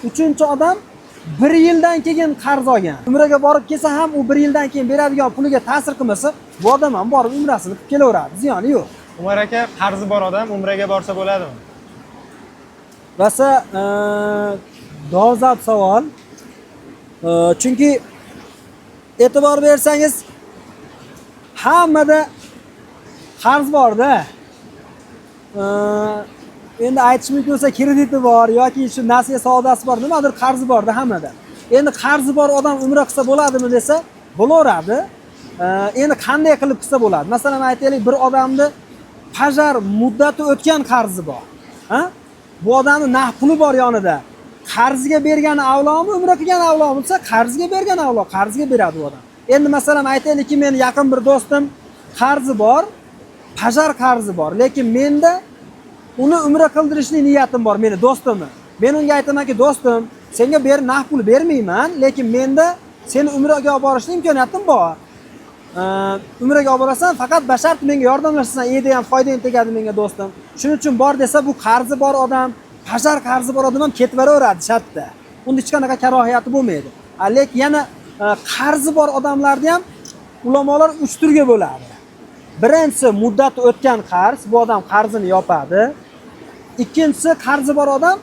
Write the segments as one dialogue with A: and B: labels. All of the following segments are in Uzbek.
A: Uchinchi odam 1 yildan keyin qarz olgan. Umraga borib kelsa ham u 1 yildan keyin beradigan puliga ta'sir qilmasa, bu odam ham borib umrasini qilib kelaveradi. Ziyoni yo'q.
B: Umar aka, qarzi bor odam umraga borsa bo'ladimi?
A: Rosa dolzarb savol. Chunki e'tibor bersangiz hammada qarz bor-da. Endi aytish mumkin bo'lsa krediti bor yoki shu nasiya savdasi bor, nimadir qarzi bor-da hammada. Endi qarzi bor odam umra qilsa bo'ladimi desa, bo'laveradi. Endi qanday qilib qilsa bo'ladi? Masalan, aytaylik, bir odamni pajar muddati o'tgan qarzi bor. Ha? Bu odamning naqd puli bor yonida. Qarziga bergani avlomi, umra qilgan avlomi bo'lsa, qarziga bergan avlo, qarziga beradi bu odam. Endi masalan, aytaylikki, men yaqin bir do'stim qarzi bor, pajar qarzi bor, lekin menda uni umra qildirishning niyatim bor, meni do'stimni. Men unga aytamanki, do'stim, senga naqd pul bermayman, lekin menda seni umraga olib borishning imkoniyatim bor. Umraga olib borasan, faqat bashart menga yordamlashasan, edi ham foydang tegadi menga do'stim. Shuning uchun bor desa, bu qarzi bor odam, pajar qarzi bor odam ham ketaveradi shartda. Unda hech qanaqa karohiyati bo'lmaydi. Lekin yana qarzi bor odamlarni ham ulamolar 3 turga bo'ladi. Birinchisi muddati o'tgan qarz, bu odam qarzini yopadi. Ikkinchisi qarzi bor odam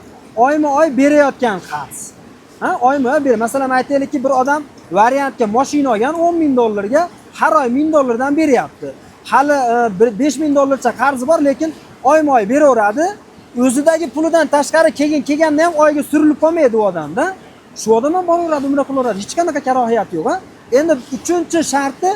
A: oyma-oy berayotgan qarz. Oyma-oy ber. Masalan, aytaylikki, bir odam variantga mashina olgan $10,000 ga har oy $1000 dan beryapti. Hali $5000 qarzi bor, lekin oyma-oy beraveradi. O'zidagi pulidan tashqari kelganda ham oyga surilib qolmaydi u odamda. Shu odam ham boraveradi, umra qilaveradi. Hech qanaqa karohiyat yo'q, ha? Endi 3-chi sharti